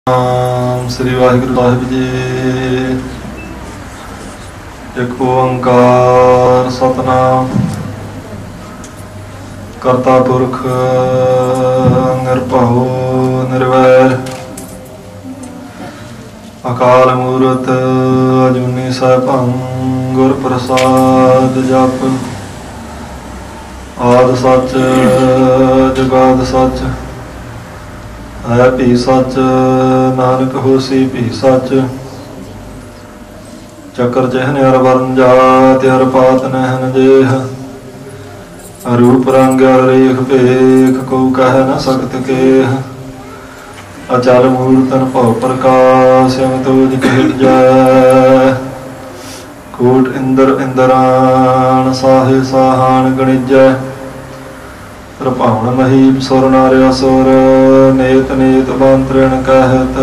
श्री वाहिगुरु साहिब जी। एक ओंकार सतनाम करता पुरख निरभउ निर्वैर अकाल मूरत अजूनी सैभं गुर प्रसाद जप। आद सच जुगाद सच है भी सच नानक होसी भी सच। चक्र चिहन हर वर्ण जात हर पात नहन जेह। रूप रंग रेख भेख को कह न सकत केह। अचल मूर्तन भव प्रकाश अमितोज कहत जय। कोट इंद्र इंद्रान साहे साहान गणिजय। रपावण महीप सुर नार असुर नेत नेत मंत्रण कहत।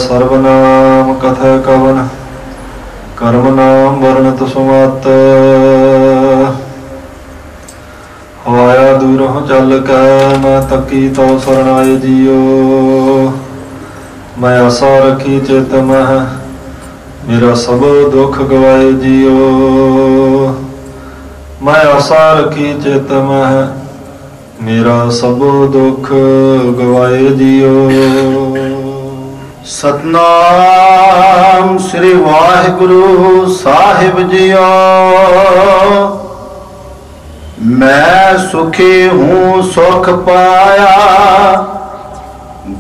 सर्वनाम कथ कवन कर्म नाम वर्णत सुमत। हवाया दूरों चल कै मैं तकी तो सरनाए जियो। मैं आशा रखी चित मह मेरा सब दुख गवाए जियो। मैं आशा रखी चित मह मेरा सब दुख गवाए जियो। सतनाम श्री वाहिगुरु साहिब जियो। मैं सुखी हूँ सुख पाया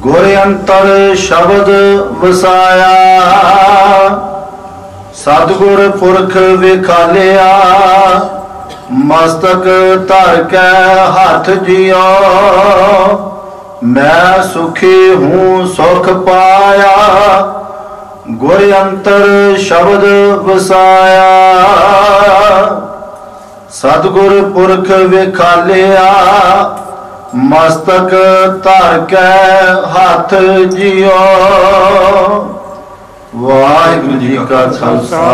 गुर अंतर शब्द वसाया। सतगुर पुरख विखालिया मस्तक धर के हाथ जियो। मैं सुखी हूँ सुख पाया गुर अंतर शब्द वसाया। सतगुर पुरख विखालिया मस्तक धर के हाथ जियो। वाहिगुरु जी का खालसा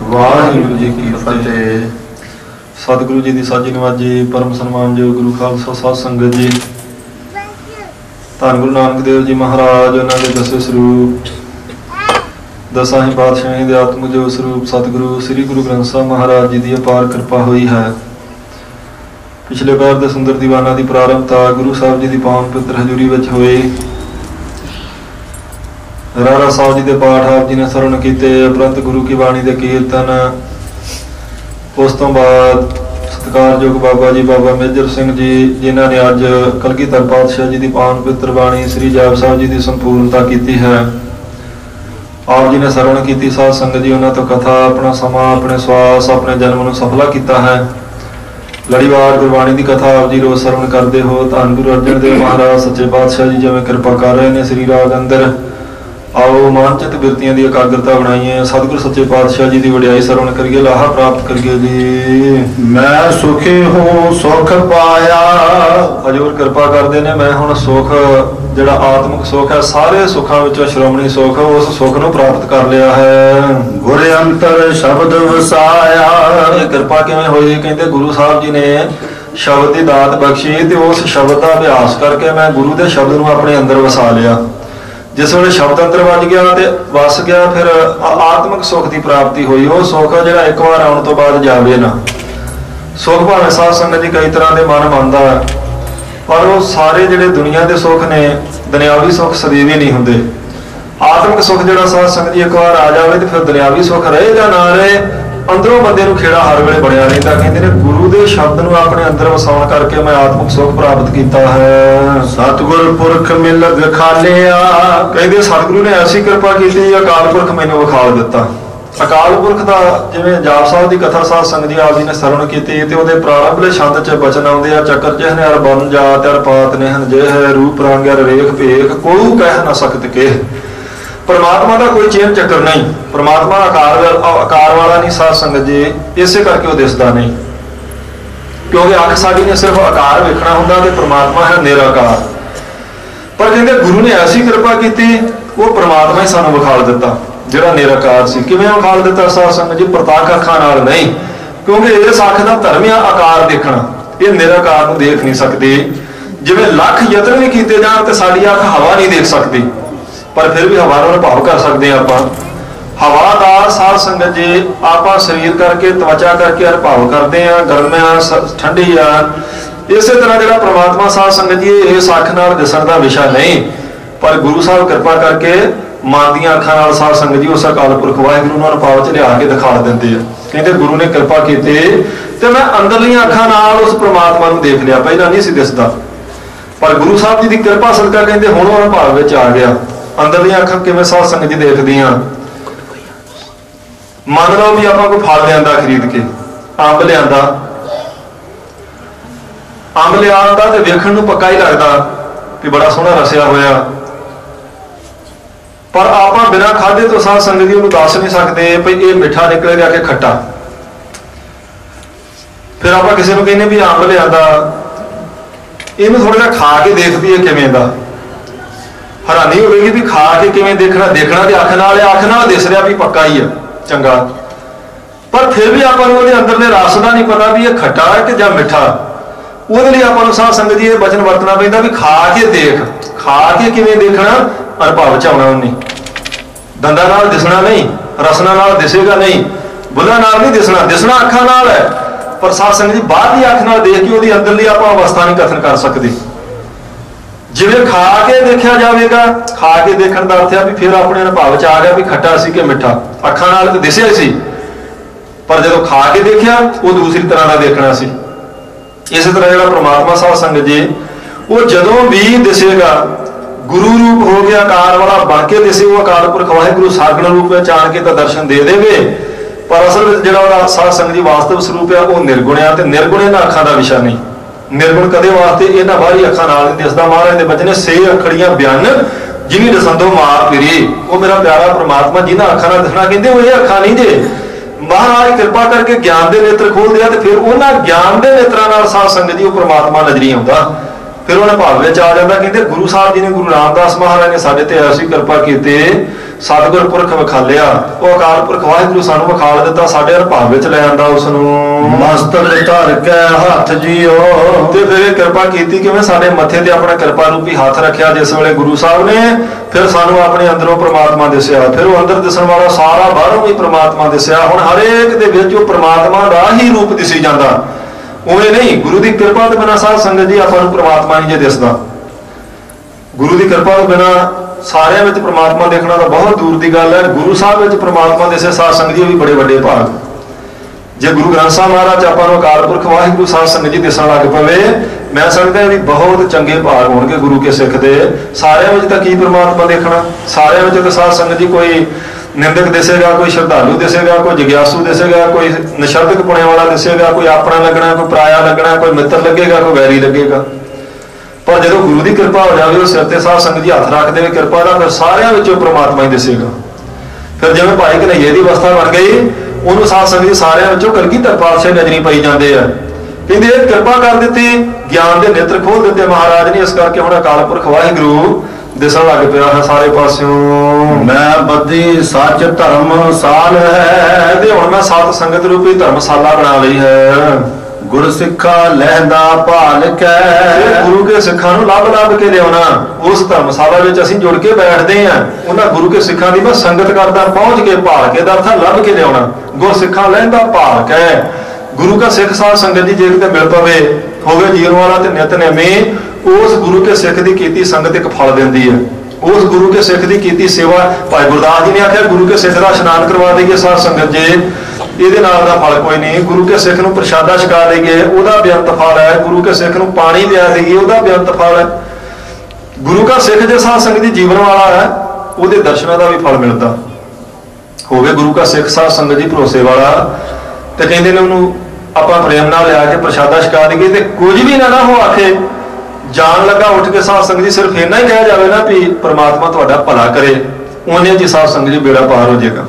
वाहिगुरु जी की फतेह। सतगुरु जी की साजी नवाजी परम सन्मानयोग गुरु खालसा साध संगत जी। धन गुरु नानक देव जी महाराज उन्होंने दसे स्वरूप दसा ही पातशाही दे आत्म जो स्वरूप सतगुरु श्री गुरु ग्रंथ साहब महाराज जी की अपार कृपा हुई है। पिछले पैर के सुंदर दीवाना की प्रारंभता गुरु साहब जी की पावन पवित्र हजूरी में हुई। रारा साहब जी के पाठ आप जी ने सरवण किए उपरंत गुरु की बाणी के कीर्तन। उस तो बाद सत्कारयोग बाबा जी बाबा मेजर सिंह जी जिन्होंने अज कलगीधर पातशाह जी की पावन पवित्र बाणी श्री जाप साहब जी की संपूर्णता की है। आप जी ने सरवण की साध संगत जी उन्होंने तो कथा अपना समा अपने श्वास अपने जन्म को सफला किया है। लड़ीवार गुरबाणी की कथा आप जी रोज सरवण करते हो। धन गुरु अर्जन देव महाराज सच्चे पातशाह जी जिवें कृपा कर रहे हैं श्री राग अंदर आओ मानचित बिरतियां की एकाग्रता बनाइए। सतगुरु सच्चे पातशाह जी की वडियाई सरवण करिए लाहा प्राप्त करिए जी। मैं सुखी हूँ सुख पाया हजूर कृपा करते ने मैं हुण सुख जिहड़ा आत्मिक सुख है सारे सुखों विचों श्रोमणी सुख उस सुख नूं प्राप्त कर लिया है। गुर अंतर शब्द वसाया। कृपा किवें होई कहंदे गुरु साहब जी ने शब्द की दात बख्शी ते उस शब्द का अभ्यास करके मैं गुरु के शब्द नूं अपने अंदर वसा लिया। जिस वे शब्द अंदर वज गया तो वस गया फिर आत्मिक सुख की प्राप्ति हुई। वो सुख जो एक बार आने तो बाद जाए ना। सुख भावें साध संगत जी कई तरह के मन मानता है पर वो सारे जोड़े दुनिया के सुख ने दुनियावी सुख सदैव ही नहीं होंगे। आत्मिक सुख जो साध संगत जी एक बार आ जाए तो फिर दुनियावी सुख रहे या ना रहे अंदरों बंदे नूं खेड़ा हर वेले बनया रहिंदा। कहंदे ने गुरु के शब्द नूं अपने अंदर वसाउण करके मैं आत्मिक सुख प्राप्त किया है। सतगुर पुरख मिल विखालिया। कहते सतगुरु ने ऐसी कृपा की अकाल पुरख मैनूं विखाल दिता। अकाल पुरख का जिवें जाप साहब की कथा साध संगत जी आप जी ने सरवण की तो वो प्रारंभले छंद च बचन आउंदे आ। चक्कर चिहन हर बन जात हर पात नेहन जेह। रूप रंग हर रेख भेख को कह न सकत के। परमात्मा का कोई चेन चक्कर नहीं। परमात्मा आकार वाला नहीं साध संगत जी इसे करके वो दिसदा नहीं क्योंकि अख साडी ने सिर्फ आकार वेखना हुंदा ते परमात्मा है निराकार। पर कहते गुरु ने ऐसी कृपा की वो परमात्मा ही सानू विखाल दिता जिहड़ा निराकार सी। किवें विखाल दिता साध संगत जी प्रताख अखां नाल नहीं क्योंकि इस अख दा धर्म आ आकार देखना। ये निराकार नूं देख नहीं सकते। जिवें लख यतन भी किए जाण तो साडी अख हवा नहीं देख सकती, पर फिर भी हवा नूं भाव कर सकते हैं आपां। हवा का साध संगत जी आप शरीर करके त्वचा करके अनुभव करते हैं, गर्म आ ठंडी आ। इस तरह जो परमात्मा साध संगत जी इस अख नाल दिसण का विषय नहीं, पर गुरु साहब कृपा करके मन दी अखां नाल साध संगत जी उस अकाल पुरख वाहिगुरू नूं अनुभव च लिया के दिखा देंदे आ। कहते गुरु ने कृपा की ते मैं अंदरलियां अखां नाल उस परमात्मा नूं देख लिया, पहला नहीं सी दिसदा, पर गुरु साहब जी की कृपा सदका कहते हुण अनुभव विच आ गया। अंदरलियां अखां किवें साध संगत जी देखदियां, मान लो भी आप कोई फल लिया खरीद के, अंब लिया, अंब लिया तो वेखण नूं पक्का ही लगता कि बड़ा सोहना रसिया होया, पर आप बिना खाधे तो साध संगत जी उन्होंने दस नहीं सकते भाई ये मिठा निकलेगा कि खट्टा। फिर आप किसी को कहने भी अंब लिया, इन्हू थोड़ा जिहा खा के देखती है किवें दा, हैरानी होगी भी खा के किवें देखना, देखना तो अख नाल दिस रहा भी पक्का ही है चंगा, पर फिर भी आप अंदरले रस का नहीं पता भी ये खट्टा है कि जां मिठा। वो लिए आप साध संगत जी वचन वरतना पैंदा भी खा के देख, खा के किवें देखना, अनुभव च आउणा उन्हें। दंदां नाल दिसना नहीं, रसना नाल दिसेगा नहीं, बुल्हां नाल नहीं दिसना, दिसना अखां नाल है, पर साध संगत जी बाहर की अख नाल देख के उहदी अंदरली आप अवस्था नहीं कथन कर सकते। जिवें खा के देखा जाएगा, खा के देखण दा अर्थ है भी फिर अपने अनुभव च आ गया भी खट्टा सी कि मिठा। अखां नाल तो दिसिया सी, पर जो खा के देखा वो दूसरी तरह का देखना सी। इस तरह जो परमात्मा साध संगत जी वो जदों भी दिसेगा गुरु रूप हो गया, अकार वाला बन के दिसे, वो अकाल पुरख वाहिगुरू सागण रूप में आण के तो दर्शन दे देवे, पर असल में जो साध संगत जी वास्तव स्वरूप है वो निर्गुण है, निर्गुण इन्हां अखां का विषय नहीं। निर्गुण कदे वास्ते इन्हां बाहरी अखां नाल नहीं दिसदा। महाराज दे बचने से अखड़ियां बयान जिन्हें दसंदो मार फिरी, वो मेरा प्यारा परमात्मा जिन्हां अखां नाल दिसना कहंदे वो ये अखां नहीं जे, महाराज कृपा करके ज्ञान के नेत्र खोल दिया, तो फिर उन्होंने ज्ञान के नेत्रां साध संगत जी वो परमात्मा नजरी आता, फिर उन्हें भाव में आ जाता। कहते गुरु साहब जी ने, गुरु रामदास महाराज ने साडे ते ऐसी कृपा की, सतगुर पुरख विखालिया, वो अकाल पुरख वाहिगुरू सानू विखाल दिता, साडे भाव में ले आंदा, उसनूं मस्तक धर के हथ जीओ, ते फिर कृपा की कि मैं साडे मथे ते अपना कृपा रूपी हाथ रखिया जिस वेले गुरु साहब ने, फिर सानू अपने अंदरों परमात्मा दिसिया, फिर वो अंदर दिसण वाला सारा बाहरों भी परमात्मा दिसिया। हुण हर एक दे विच वो परमात्मा दा ही रूप दिसी जांदा, उवें नहीं। गुरु की कृपा तो बिना साध संगत जी आपां नूं परमात्मा नहीं जे दिसदा। गुरु की कृपा तो बिना सारिਆਂ ਵਿੱਚ परमात्मा देखना तो बहुत दूर की गल है। गुरु साहब ਵਿੱਚ परमात्मा दिसे साध संगत जी भी बड़े बड़े भाग। जे गुरु ग्रंथ साहब महाराज आपां नूं अकाल पुरख वाहिगुरू साध संगत जी दिसण लग पवे, मैं समझदा भी बहुत चंगे भाग होणगे गुरु के सिख दे। सारिਆਂ ਵਿੱਚ ਤਾਂ ਕੀ परमात्मा देखना, सारिਆਂ ਵਿੱਚ तो साध संगत जी कोई निंदक दिसेगा, कोई श्रद्धालु दिसेगा, कोई जिग्यासु दिसेगा, कोई निशब्दक पुणे वाला दिसेगा, कोई अपना लगना, कोई पराया लगना, कोई मित्र लगेगा, कोई वैरी लगेगा। पर जो गुरु की कृपा हो जाए, सिर ते साध संगत जी हथ रख दे कृपा का, फिर सारिਆਂ ਵਿੱਚੋਂ परमात्मा ही दिसेगा। फिर जिवें भाई कन्हैया की अवस्था बन गई, उन्होंने साध संगत जी सारिਆਂ ਵਿੱਚੋਂ कलगीधर पातशाह नजरी पई जाते हैं, कहते कृपा कर दी, ज्ञान के नेत्र खोल दिते महाराज ने, इस करके हुण अकाल पुरख वाहिगुरू दिसण लग पिया है सारे पासों। मैं बदी सच धर्म साल है, ते हुण मैं सत संगत रूपी धर्मशाला बना ली है। गुरु सिखा लहदा भाल के, गुरु के सिखा लभ लभ के लिया, उस धर्मशाला में असीं जुड़ के बैठते हैं, उन्होंने गुरु के सिखा की मैं संगत करता पहुंच के, भाल के अर्थ लभ के लिया। गुर सिखा लहदा भाल के, गुरु का सिख साध संगत जी जे किते मिल पवे होवे जीवन वाला ते नितनेमी, उस गुरु के सिख की कीती संगत एक फल देंदी है। उस गुरु के सिख की कीती सेवा, भाई गुरदास जी ने आख्या गुरु के सिख का इशनान करवा देंगे साध संगत जी, ये नाल दा फल कोई नहीं। गुरु के सिख नूं प्रशादा छका देंगे, उहदा बेअंत फल है। गुरु के सिख नूं पानी पिया देंगे, उहदा बेअंत फल है। गुरु का सिख जे साध संगत जी जीवन वाला है, उहदे दर्शनां दा भी फल मिलता होवे। गुरु का सिख साध संगत जी भरोसे वाला, तो कहंदे ने उहनूं आपां प्रेम नाल लिया के प्रशादा छका देंगे, तो कुछ भी ना हो आखे, जान लगा उठ के साध संगत जी सिर्फ इन्ना ही कहा जाए ना भी परमात्मा तुहाडा भला करे, उन्हें जी साध संगत जी बेड़ा पार हो जाएगा।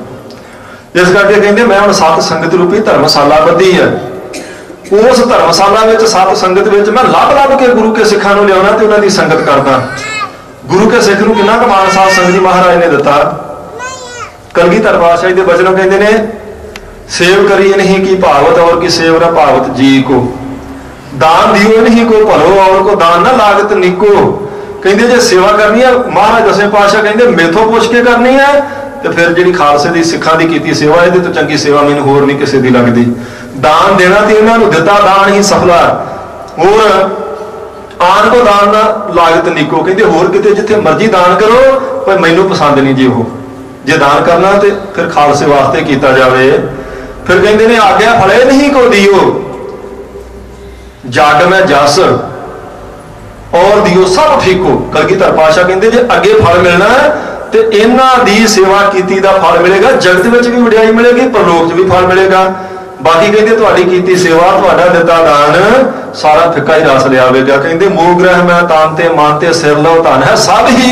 इस करके कहते मैं हुण सत संगत रूपी धर्मशाला बधी है, उस धर्मशाला में सत संगत में मैं लभ लभ के गुरु के सिखा लिया, तो उन्हों की संगत करदा। गुरु के सिख नूं कितना मान साध संगत जी महाराज ने दिता। कलगीधर पातशाह के वचनों कहते हैं, सेव करी नहीं की भावत और की सेव न भावत जी को। दान दियो नहीं को भलो और को दान ना लागत निको। कहते जे सेवा करनी है महाराज दसवें पातशाह कहते मेथों पुछ के करनी है तो फिर जी खालसे की सिखा की कीती सेवा ये तो चंगी सेवा मैनूं होर नहीं किसी की लगती। दान देना तो इन्होंने दिता दान ही सफला होर आन को दान ना लागत निको। कहते होर किते जिथे मर्जी दान करो पर मैनूं पसंद नहीं जी वो जे दान करना तो फिर खालसे वास्ते किया जाए। फिर कहते ने आग्या फले नहीं को दियो जग में जस और दियो सब फीको। कलगीधर पातशाह कहते जे अगे फल मिलना तो इन्हां दी सेवा कीती दा फल मिलेगा, जगत में भी वडियाई मिलेगी, परलोक च भी फल मिलेगा। बाकी कहते तुहाडी कीती सेवा तुहाडा दिता दान सारा फिक्का ही रस लियावेगा। कहते मोह ग्रह मैं तानते मानते सिर लो धन है सब ही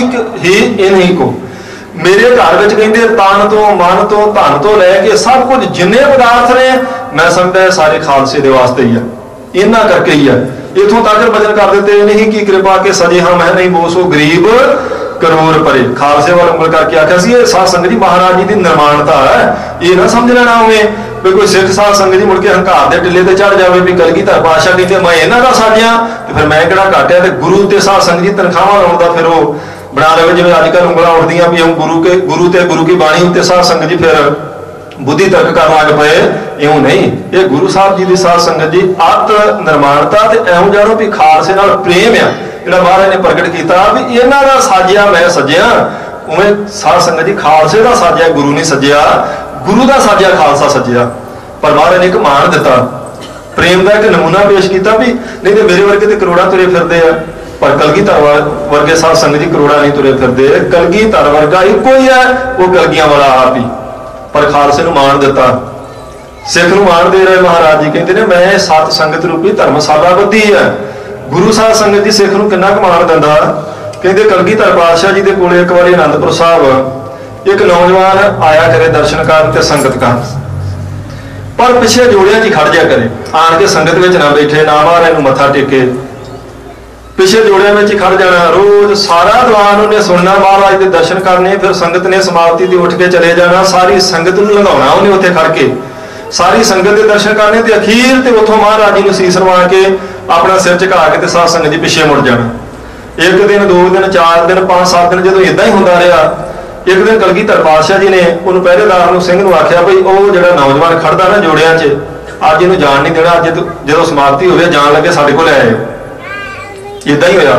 इन्हीं को। मेरे घर में कहते तन तो मन तो धन तो लैके सब कुछ जिन्ने पदार्थ ने मैं समझदा सारे खालसे दे वास्ते ही है, इन्ना करके ही है। इथों तक वचन कर देते नहीं कि कृपा के सजे हम है नहीं वो सो गरीब करोड़ परे। खालसे वाल उंगल करके आख्या सी साध संगत जी महाराज जी की निर्माणता है, ये ना समझ लेना उमें भी कोई सिख साध संगत जी मुड़ के हंकार के टिले चढ़ जाए भी कलगीधर पातशाह कहते मैं इन्हों का साजिया तो फिर मैं किहड़ा घाटिया। तो गुरु ते साध संगत जी तनखावां लाउण दा फिर वो बना लवे जिवें अजकल उंगलां उठदियां भी हम गुरु की बाणी उत्ते साध संगत जी फिर बुद्धि तर्क कर लग पे। इउं नहीं, ये गुरु साहब जी की साध संगत जी अत निर्माणता ते इउं जानो भी खालसे नाल प्रेम आ जिहड़ा महाराज ने प्रगट किया भी इन्हां दा साजिया मैं सजिया। उवें साध संगत जी खालसे दा साजिया गुरु नहीं सजिया, गुरु दा साजिया खालसा सजिया। पर महाराज ने एक मान दिता, प्रेम का एक नमूना पेश किया भी नहीं तो मेरे वर्गे तो करोड़ा तुरे फिरदे आ पर कलगीधर वर्गे साध संगत जी करोड़ा नहीं तुरे फिरदे। कलगीधर वर्गा इको ही है, वो कलगियां वाला आप ही। पर खालसे नूं मान दिता, सिख नूं मान दे रहे महाराज जी कहते हैं मैं सत संगत रूपी धर्मशाला बधी है। गुरु साध संगत जी सिख नूं किन्ना क मान दिंदा। कहते कलगीधर पातशाह जी के कोल एक बार आनंदपुर साहब एक नौजवान आया करे दर्शन करन ते संगत करन, पर पिछे जोड़ियां च खड़ जाया करे, आन के संगत में ना बैठे ना महाराज नूं मत्था टेके, पिछे जोड़ियां में खड़ जाना। रोज सारा दीवान उन्हें सुनना, महाराज के दर्शन करने, फिर संगत ने समाप्ति की उठ के चले जाना, सारी संगत नूं लंघाउणा उन्हें उत्थे खड़ के, सारी संगत के दर्शन करने ते अखीर ते उथों महाराज जी नूं सीस नवा के अपना सिर झुका के ते साध संगत जी पिछे मुड़ जाना। एक दिन, दो दिन, 4 दिन, 5-7 दिन जो इदां ही हुंदा रहा। एक दिन कलगीधर पातशाह जी ने उन्होंने पहरेदार नूं सिंह नूं आख्या भाई वो जिहड़ा नौजवान खड़दा ना जोड़ियां च अज इहनूं जाण नहीं देना, अज जो समाप्ति होवे जाण लगे साडे कोल आए। इदां ही होया,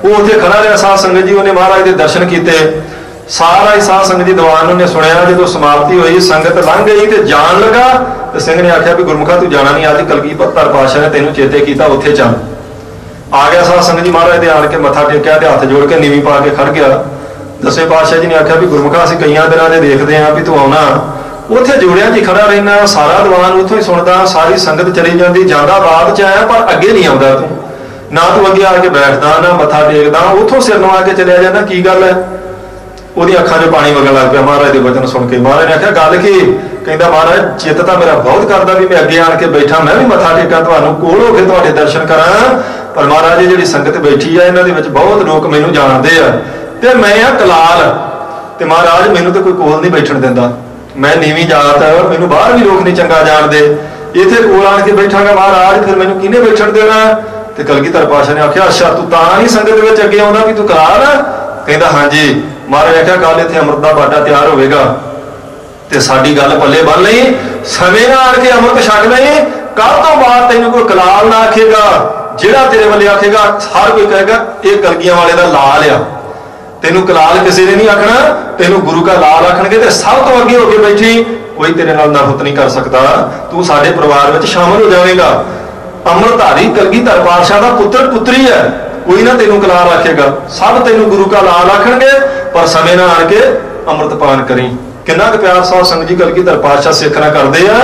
वो उत्थे खड़ा रहा साध संगत जी, उन्हें महाराज के दर्शन किए, सारा ही साध संगत जी दीवान उन्हें सुनिया। जो समाप्ति हुई संगत लंघ गई तो जान लगा तो सिंह ने आख्या भी गुरमुखा तू जाना नहीं, अज कलगीधर पातशाह ने तेनों चेते किया, उत्थे चल। आ गया साध संगत जी महाराज दे आण के मत्था टेकिया ते हथ जोड़ के नीवी पा के खड़ गया। दसवें पातशाह जी ने आख्या भी गुरमुखा असीं कई दिनों के देखते हैं भी तू आना, उत्थे जोड़ियां च खड़ा रहना, सारा दीवान उत्थों ही सुनदा, सारी संगत चली जाती, जांदा बाद च आया पर अगे नहीं आउंदा तू, ना तू अगे आके बैठदा ना मत्था टेकदा, उथों सिर नवा के चलिया जाना, की गल है। ਉਹਦੀ ਅੱਖਾਂ 'ਚੋਂ ਪਾਣੀ ਵਗਣ ਲੱਗ ਪਿਆ महाराज ਦੇ वचन सुन के। महाराज ने आख्या गल की, कहता महाराज चित तो मेरा बहुत करता भी मैं अगे आण के बैठा, मैं भी मत्था टेकां तुहानूं कोल हो के तुहाडे दर्शन करां, पर महाराज जी जिहड़ी संगत बैठी है इन्हां दे विच बहुत लोग मैनूं जाणदे आ ते मैं आ कलाल ते महाराज मैनूं तो कोई कोल नहीं बैठण दिंदा, मैं नीवीं जात, मैनूं बाहर भी लोग नहीं चंगा जाणदे, इत्थे कोल आण के बैठांगा महाराज फिर मैनूं किहने बैठण देना। ते कलगीधर पातशाह ने आख्या अच्छा तू तां नहीं संगत विच अगे आउंदा भी तू कलाल आ। कहता हाँ जी। महाराज आख्या कल इत्थे अमृत का बाटा तैयार होगा ते साडी गल पल्ले बन लई, समय नाल आण के अमृत छक लई, कल तो बाद तैनूं कोई कलाल ना आखेगा, जिहड़ा तेरे वाले आखेगा हर कोई कहेगा ये कलगियां वाले दा लाल आ, तैनूं कलाल किसी ने नहीं आखना, तैनूं गुरु का लाल आखणगे ते सब तो अगे होके बैठी कोई तेरे नाल नफरत नहीं कर सकता, तू साडे परिवार विच शामिल हो जाएगा। अमृतधारी कलगीधर पातशाह दा पुत्र पुत्री है, कोई ना तेनों कलाल आखेगा, सब तेनों गुरु का लाल आखणगे, पर समय ना आण के अमृतपान करी। किन्ना क प्यार साध संगत जी कलगीधर पातशाह सिखना करते हैं,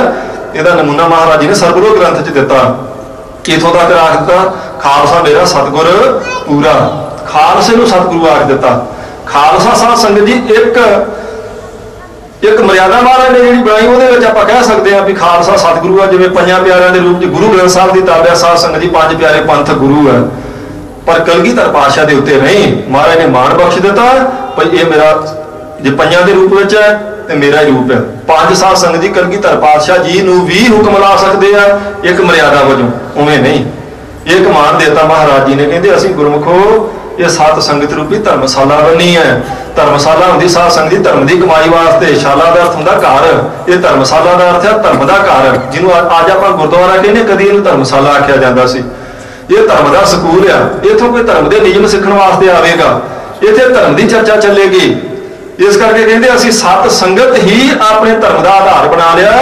इसका नमूना महाराज जी ने सरगुरु ग्रंथ च दिता। इथों तक आख दिता खालसा मेरा सतगुर पूरा, खालसे नूं सतगुरु आख दिता। खालसा साध संगत जी एक मर्यादा महाराज ने जी बनाई, वो आप कह सकते हैं भी खालसा सतगुरु है, जिवें पंजां प्यारिਆਂ के रूप में गुरु ग्रंथ साहब की ताबे साध संगत जी 5 प्यारे पंथ गुरु है, पर कलगीधर पातशाह के उत्ते नहीं। महाराज ने मान बख्श दिता भाई ये मेरा जे पंजां के रूप में है तो मेरा ही रूप है। 5 साध संगत जी कलगीधर पातशाह जी नूं भी हुक्म ला सकते हैं एक मर्यादा वजों, उवें नहीं। ਇਹ ਕਮਾਨ देता महाराज जी ने, कहते असीं गुरमुखो ये सत संगत रूपी धर्मशाला बनी है। धर्मशाला होंदी साध संगत दी धर्म की कमाई वास्ते, शाला का अर्थ हुंदा घर, ये धर्मशाला का अर्थ है धर्म का घर, जिन्हों अज आपां गुरुद्वारा कहने, कदी इहनूं धर्मशाला आख्या जांदा सी। ये धर्म का सकूल आ, इत्थों कोई धर्म के नियम सीखण वास्ते आवेगा, इत्थे धर्म की चर्चा चलेगी। इस करके कहते असीं सत संगत ही अपने धर्म का आधार बना लिया,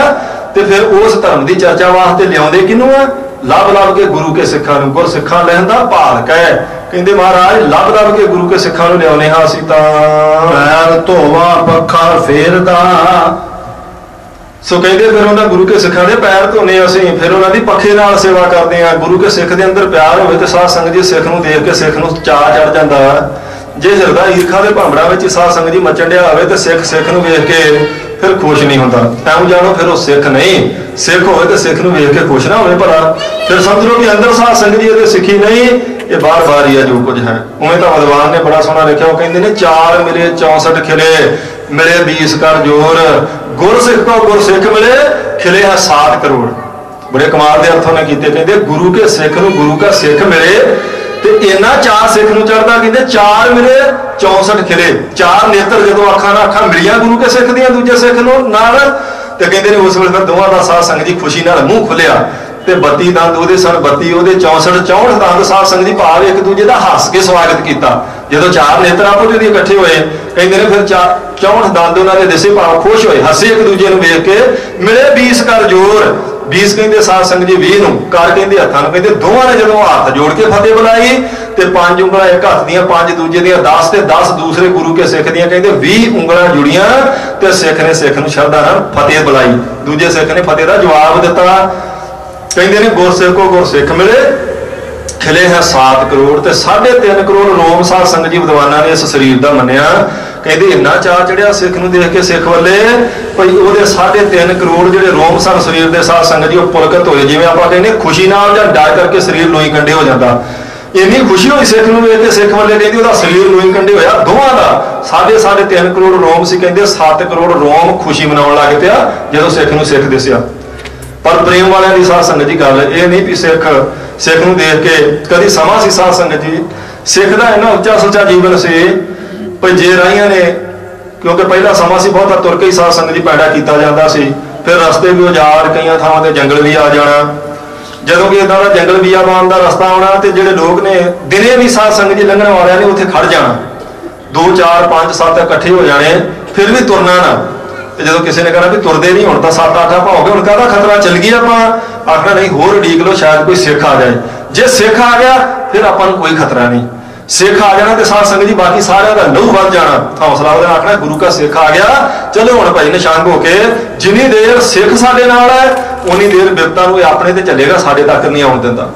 तो फिर उस धर्म की चर्चा वास्ते लियाउंदे किहनूं आ? लभ लभ के गुरु के सिखां नूं। गुर सिखां लैण दा भाल कै, कहते महाराज लभ लभ के गुरु के सिखां नूं लियाउने हां असीं तां। पैर धोवा पक्खा फेरदा, सो कहते फिर उन्होंने गुरु के सिखां दे पैर धोने असीं, फिर उन्हों की पखे नाल सेवा करते हैं। गुरु के सिख के अंदर प्यार होवे तो साध संगत जी सिख नूं देख के सिख नूं चाਅ चढ़ जांदा। जे हिरदा ईरखा के भांबड़ा विच साध संगत जी मचण डिया होवे तो सिख सिख नूं वेख के फिर खुश नहीं होता। ऐं जानो फिर वो सिख नहीं, सिख होवे तो सिख नूं वेख के खुश ना होवे भला, फिर समझ लो कि अंदर साध संगत जी सिखी नहीं, ये बार बार ही है जो कुछ है। उवें तो विद्वान ने बड़ा सोहना लिखिया, वो कहते ने 4 मिले 64 खिले, मिले 20 कर जोर, गुर सिख को गुर सिख मिले, खिले है 7 करोड़। बड़े कमाल के अर्थों ने किए, कहते गुरु के सिख नूं गुरु का सिख मिले तो इन्ना चाह सिख नूं चढ़दा, कहते 4 मिले 64 खिले, 4 नेत्र जो अखां नाल अखां मिलियां गुरु के सिख दियां दूजे सिख नूं नाल, ते कहते ने उस वेले फिर दोवां दा साध संगत जी खुशी नाल मूँह खुलिया, ते 32 दंद उहदे सन, 32 उहदे 64 दंद साध संगत जी भाव एक दूजे का हस के स्वागत किया। जो 4 नेत्र आपो जी इकट्ठे होए, कहते ने फिर 64 दंद उन्होंने दिसे भाव खुश होए, हसे एक दूजे नूं वेख के, मिले 20 कर जोर। 20 कहते साध संगत जी 20 नूं कर कहते हत्थां नूं, कहते दोवां ने जदों हत्थ जोड़ के फतेह बुलाई ते 5 उंगलां एक हत्थ दियां 5 दूजे दियां 10 ते 10 दूसरे गुरु के सिख दियां, कहते 20 उंगलां जुड़ियां ते सिख ने सिख नूं शरधा नाल फतेह बुलाई। दूजे सिख ने फतेह दा जवाब दिता, कहते ने गुर सिख को गुर सिख मिले, खिले है 7 करोड़ ते 3.5 करोड़ रोम साध संगत जी विद्वानां ने इस शरीर का मन्निया। कहते इन्ना चाह चढ़िया सिख नूं देख के सिख वाले भाई वो 3.5 करोड़ जो रोम सन शरीर के साध संगत जी पुलकित होए, जिवें आपां कहने खुशी नाल जां डर करके शरीर लोई कंडे हो जाता। इन्नी खुशी हुई सिख नूं वेख के सिख वाले, कहते उसका शरीर लोई कंडे होया दोवां दा। 3.5 करोड़ रोम सी, कहते 7 करोड़ रोम खुशी मनाउण लग पिया जदों सिख नूं सिख दिसिया। पर प्रेम वालियां दी साध संगत जी गल ये नहीं भी सिख नूं देख के कदी समा सी साध संगत जी, सिख दा इन्ना उच्चा सुच्चा जीवन से पर जे राहियां ने, क्योंकि पहला समा सी बहुत तुर के ही साध संगत जी पैदा किया जाता सी, फिर रस्ते भी उजाड़, कई थावां ते जंगल भी आ जाना। जदों कि इदां दा जंगल बियाबान दा रस्ता आउणा ते जिहड़े लोग ने दिने भी साध संगत जी लंघण वालियां ने उत्थे खड़ जाना, 2 4 5 7 इकट्ठे हो जाने, फिर भी तुरना ना। जो किसी ने कहना भी तुरते नहीं हूँ तो 7 8 आप हो गए, उनका खतरा चल गया, आप आखना नहीं होर उड़ीक लो शायद कोई सिख आ जाए। जे सिख आ गया फिर अपन कोई खतरा नहीं, सिख आ जाना तो साध संगत जी बाकी सारे का लहू बन जाना, हौसला वो आखना गुरु का सिख आ गया, चलो हुण भाई निशांग होके जिन्नी देर सिख साडे नाल है उन्नी देर बिपता नूं अपने ते चलेगा, साडे तक नहीं आउण दिंदा।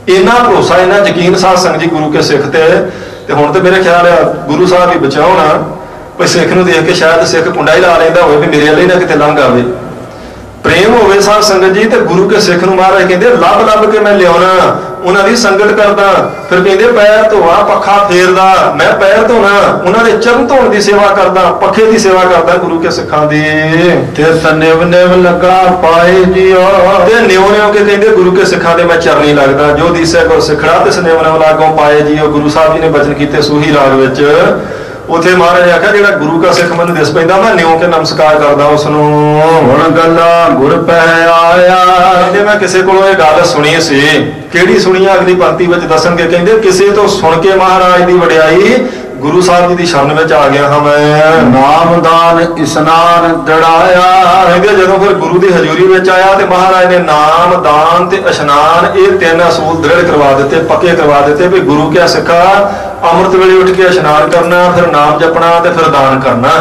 इन्ना भरोसा इन्ना यकीन साध संगत जी गुरु के सिख ते हुण ते मेरे ख्याल है गुरु साहब भी बचाउण भाई सिख नूं देख के शायद सिख कुंडा ही ला लैंदा होवे भी मेरे वाले ना किते लंघ आवे। प्रेम होवे साध संगत जी ते गुरु के सिख नूं महाराज कहंदे लभ लभ के मैं लियाउणा, उन्हां दी संगत करदा, फिर कहंदे पैर धोवा पखा फेरदा, मैं पैर धोना, उन्हां दे चरण धोण दी सेवा करदा, पखे दी सेवा करदा गुरु के सिखां दी। ते निव निव लगा पाए जियो, ते न्यो न्यो के कहंदे गुरु के सिखां दे मैं चरणी लगदा, जो दिसै गुर सिखड़ा ते निव निव लागों पाए जियो। गुरु साहब जी ने बचन कीते सूही राग विच, उथे महाराज ने आख्या जिहड़ा गुरु का सिख मैनूं दिस पैंदा मैं न्यों के नमस्कार करदा उसनूं। हुण गल्लां गुर पै आया, कहंदे मैं किसी कोलों ये गल सुनी सी, किहड़ी सुनी अगली पंक्ति विच दसणगे, कहंदे किसी तो सुन के महाराज दी वडियाई गुरु साहब जी की शरण में आ गया हाँ मैं। नाम दान इस्नान दड़ाया, कहंदे जदों फिर गुरु की हजूरी में आया तो महाराज ने नाम दान ते इशनान ये 3 असूल दृढ़ करवा दिते, पक्के करवा दिते भी गुरु क्या सिखा अमृत वेले उठ के इशनान करना, फिर नाम जपना ते फिर दान करना।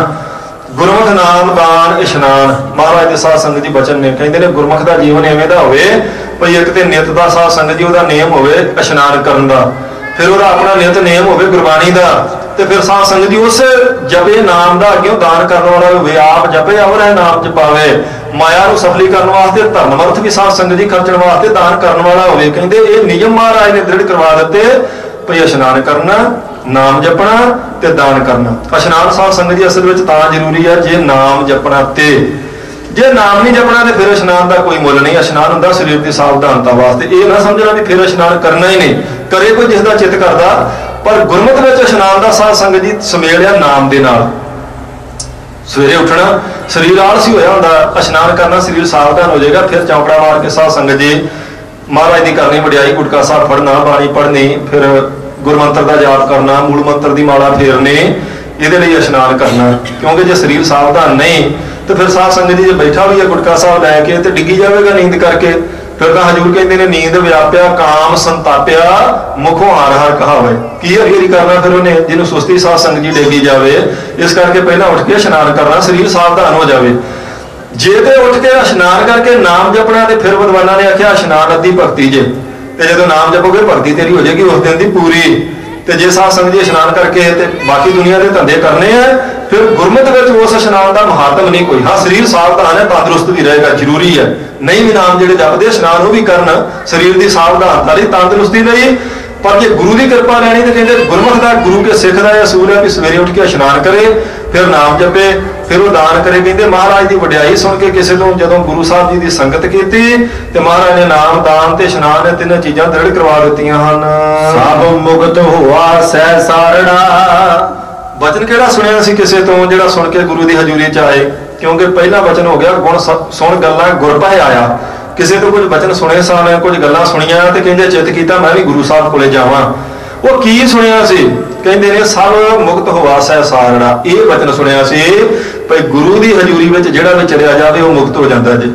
गुरमुख नाम दान इशनान महाराज के साध संगत जी बचन ने, कहते हैं गुरमुख का जीवन इवें दा होवे भई एक ते नित दा साध संगत जी उहदा नेम होवे इशनान करन दा, फिर उहदा अपना नित नेम होवे गुरबाणी दा, ते फिर साध संगत जी उस जपे नाम दा अग्यों दान करने वाला होवे, आप जपे अवर है नाम जपावे, माया नूं सफली करने वास्ते धन अर्थ भी साध संगत जी खर्चण वास्ते दान करने वाला होवे। कहंदे ये नियम महाराज ने दृढ़ करवा दिते भई इशनान करना, नाम जपना ते दान करना। इशनान साध संगत जी असल विच तां जरूरी है जे नाम जपना ते जे नाम नहीं जपना तो फिर इशनान का कोई मुल नहीं। इशनान होंदा शरीर की सावधानता वास्ते। ये ना समझना भी फिर इशनान करना ही नहीं, करे कोई जिसका चित करता, पर गुरमत में इशनान का साध संगत जी सुमेलिया नाम के नाल। सवेरे उठना शरीर आलसी होया हुंदा, इशनान करना शरीर सावधान हो जाएगा। फिर चौंकड़ा मार के साध संगत जी महाराज की करनी वडियाई, गुटका साहब पढ़ना, बाणी पढ़नी, फिर गुरमंत्र का जाप करना, मूल मंत्र की माला फेरनी, ये इशनान करना। क्योंकि जो शरीर सावधान नहीं तो फिर साध संगत जी जो बैठा भी है गुटका साहब लैके तो डिग्गी जाएगा नींद करके। फिर तो हजूर कहते हैं नींद व्याप्या काम संताप्या मुखों हार हार कहावे। की अगेरी करना फिर उन्हें जिन्हों सुस्ती साध संगत जी डेगी जाए। इस करके पहला उठ के इशनान करना, शरीर सावधान हो जाए। जे तो उठ के इशनान करके नाम जपना तो फिर विद्वाना ने आख्या इशनान अद्धी भगती जे, तो जो नाम जपोगे भगती तेरी हो जाएगी उस दिन की पूरी। तो जे साध संगत जी इशनान करके ते बाकी दुनिया के धंधे करने हैं, फिर गुरमत में उस इशनान का महात्म नहीं कोई। हाँ शरीर सावधान है, तंदुरुस्त भी रहेगा, जरूरी है। नहीं भी नाम जो जपते इशनान वो भी करन, शरीर की सावधानता रही, तंदुरुस्ती रही। पर जे गुरु की कृपा लैनी तो कहते गुरमत का गुरु के सिख का असूल है कि सवेरे उठ के इशनान करे, फिर नाम जपे, फिर वो दान करे। कहते महाराज की वडियाई सुन के किसी को जो गुरु साहब जी की संगत की तो महाराज ने नाम दान ते इशनान ने तीनों चीज़ां दृढ़ करवा दी हैं। सब मुक्त हुआ सह सारड़ा। वचन केड़ा सुनिया सी किसी तो जिहड़ा सुन के गुरु की हजूरी च आए। क्योंकि पहला वचन हो गया गुण सुन गल्लां गुर भय आया। किसी तो कुछ वचन सुने सन, कुछ गल्लां सुनिया तो कहते चित कीता मैं भी गुरु साहब कोले जावां। वो की सुनिया सी, कहते ने सब मुक्त हुआ सह सारड़ा। ये वचन सुनिया सी भाई गुरु की हजूरी में जिहड़ा भी चलिया जाए वो मुक्त हो जाता जी।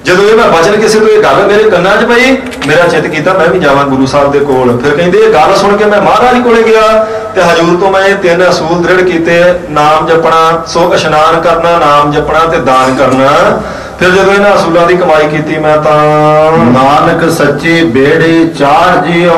जो ये मैं वचन किसी को गल मेरे कन्ना च पई, मेरा चित कीता मैं भी जावां गुरु साहब के कोल। फिर कहते गल सुन के मैं महाराज कोले गया तो हजूर तो मैं तीन असूल दृढ़ किए, नाम जपना, सो इशनान करना, नाम जपना ते दान करना। फिर जो इन्होंने असूलों की कमाई की मैं नानक सच्ची बेड़ी चार जियो।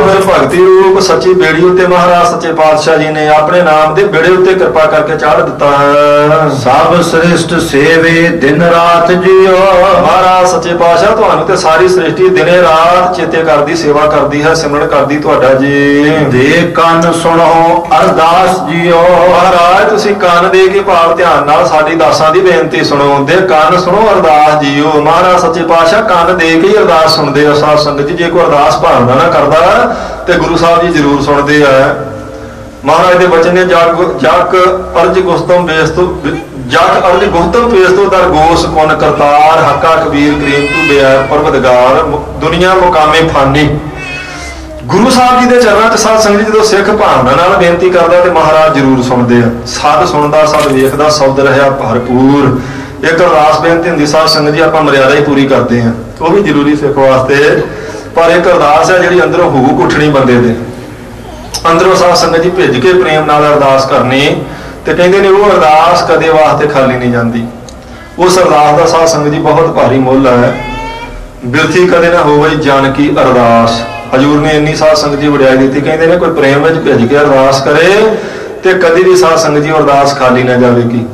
फिर भगती रूप सच्ची बेड़ी उत्ते महाराज सच्चे पातशाह जी ने अपने नाम के बेड़े उत्ते कृपा करके चाढ़ दिता है। सब श्रेष्ठ सेवे दिन रात जियो। महाराज सच्चे पातशाह तुहानू ते सारी सृष्टि दिने रात चेते करदी सेवा करदी है, सिमरन करदी तुहाडा जी। दे कान सुनो अरदास जियो। महाराज तुसी कान दे के भाव ध्यान नाल साडी दासां दी बेनती सुनो। दे कान सुनो अरदास जियो। महाराज सच्चे पातशाह कान दे के ही अरदास सुनते हैं साध संगत जी। जे कोई अरदास भावना ना करता तो गुरु साहब जी जरूर सुनते हैं। महाराज के वचन ने जग अर्ज गुस्तम बेस्तु जग अर्ज गुस्तम बेस्तु दर गोस कुन करतार हक्का कबीर करीम तू बेअ परवदगार दुनिया मुकामे फानी। गुरु साहब जी के चरणों च साध संगत जी जो सिख भावना नाल बेनती करता तो महाराज जरूर सुनते हैं। सद सुनता सद वेखदा शब्द रहा भरपूर। एक अरदास बेनती होंगी साध संगत जी, आप मर्यादा ही पूरी करते हैं, वो भी जरूरी सिख वास्ते। पर एक अरदास है जी अंदरों हूक उठनी बंदे दे अंदरों साध संगत जी भिज के प्रेम नाल अरदास करनी। तो कहते हैं वो अरदास कदे वास्ते खाली नहीं जाती। उस अरदास का साध संगत जी बहुत भारी मुल है। बिरथी कदे ना होवे जानकी अरदास। हजूर ने इन्नी साध संगत जी वडियाई दी। कहते हैं कोई प्रेम में भिज के अरदास करे तो कभी भी साध संगत जी अरदास खाली ना जाएगी।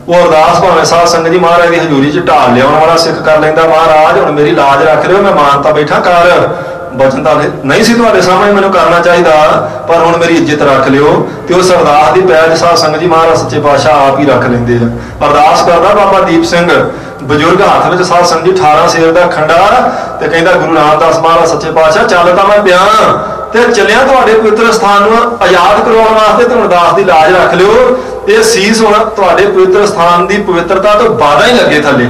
वो अरदास भावें साध संगत जी महाराज की हजूरी च ढाल लिया वाला सिख कर लेंदा। महाराज हुण मेरी लाज रख रहे हो, मैं मानता बैठा कर वचन तो नहीं सी तुहाडे सामने मैनूं करना चाहिए, पर हुण मेरी इज्जत रख लियो। तो उस अरदास की पैज साध संगत जी महाराज सच्चे पातशाह आप ही रख लेंदे हैं। अरदास करदा बाबा दीप सिंह बजुर्ग हाथ में साध संगत जी 18 सेर का खंडा तो कहता गुरु रामदास महाराज सच्चे पातशाह चल तो मैं पिया ते चलिया तुहाडे पवित्र स्थान नूं आजाद करवाउण वास्ते, ते अरदास की लाज रख लियो। ये सीस हुण तुहाडे पवित्र स्थान की पवित्रता तो बाधा ही लगे थले।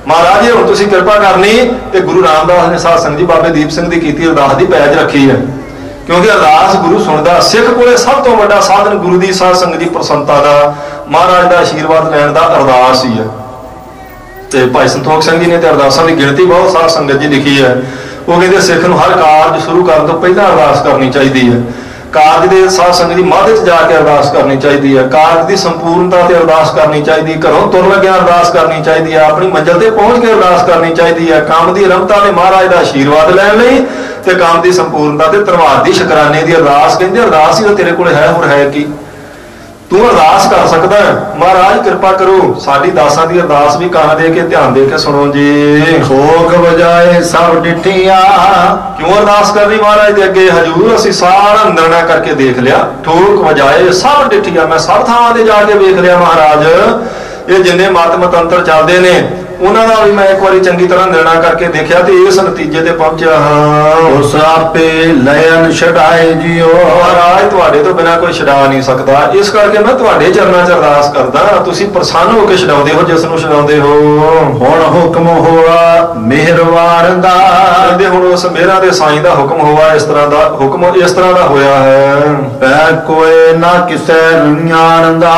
महाराज जी हुण तुसीं कृपा करनी। तो गुरु रामदास ने साध संगत जी बाबे दीप सिंह की कीती अरदास की पैज रखी है। क्योंकि अरदास गुरु सुनदा। सिख कोले सब तो वड्डा साधन गुरु की साध संगत जी प्रसन्नता का महाराज का आशीर्वाद लैण का अरदास ही है। तो भाई संतोख सिंह जी ने तो अरदासां की गिणती बहुत साध संगत जी लिखी है। वो कहते सिख नूं हर कारज शुरू करने तो पहला अरदास करनी चाहिए है। कारज के साध संगत जी मध्य च जाके अरदास करनी चाहिए है। कारज की संपूर्णता से अरदास करनी चाहिए। घरों तुर लग्या अरदास करनी चाहिए है। अपनी मंजिल से पहुंच के अरदास करनी चाहिए है। काम की आरंभता ने महाराज का आशीर्वाद लैण लई ते काम की संपूर्णता से धन्यवाद की शुकराने की अरदास। कहते अरदास ही तो तेरे कोल है, होर है की तू अरदास कर सकता है। महाराज कृपा करो साडी दासां दी अरदास भी कान दे के ध्यान दे के सुनो जी। ठोक बजाए सब डिठिया। क्यों अरदास करनी महाराज दे अगे? हजूर असीं सारा निर्णय करके देख लिया। ठोक बजाए सब डिठिया, मैं सब थावां ते जाके वेख लिया महाराज। ਇਹ ਜਿੰਨੇ ਮਤ ਮਤੰਤਰ ਚੱਲਦੇ ਨੇ ਉਹਨਾਂ ਦਾ ਵੀ ਮੈਂ ਇੱਕ ਵਾਰੀ ਚੰਗੀ ਤਰ੍ਹਾਂ ਨਿਰਣਾ ਕਰਕੇ ਦੇਖਿਆ ਤੇ ਇਸ ਨਤੀਜੇ ਤੇ ਪਹੁੰਚਿਆ ਹਾਂ। ਉਸ ਆਪੇ ਲੈਨ ਛਡਾਏ ਜਿਓ। ਮਹਾਰਾਜ ਤੁਹਾਡੇ ਤੋਂ ਬਿਨਾਂ ਕੋਈ ਛਡਾ ਨਹੀਂ ਸਕਦਾ, ਇਸ ਕਰਕੇ ਮੈਂ ਤੁਹਾਡੇ ਚਰਨਾਂ 'ਚ ਅਰਦਾਸ ਕਰਦਾ, ਤੁਸੀਂ ਪ੍ਰਸੰਨ ਹੋ ਕੇ ਛਡਾਉਂਦੇ ਹੋ ਜਿਸ ਨੂੰ ਛਡਾਉਂਦੇ ਹੋ। ਹੁਣ ਹੁਕਮ ਹੋਆ ਮਿਹਰਬਾਨ ਦਾ। ਕਹਿੰਦੇ ਹੁਣ ਉਸ ਮੇਰਾ ਦੇ ਸਾਈਂ ਦਾ ਹੁਕਮ ਹੋਆ, ਇਸ ਤਰ੍ਹਾਂ ਦਾ ਹੁਕਮ ਇਸ ਤਰ੍ਹਾਂ ਦਾ ਹੋਇਆ ਹੈ। ਪੈ ਕੋਈ ਨਾ ਕਿਸੇ ਰੰਜਾਨ ਦਾ।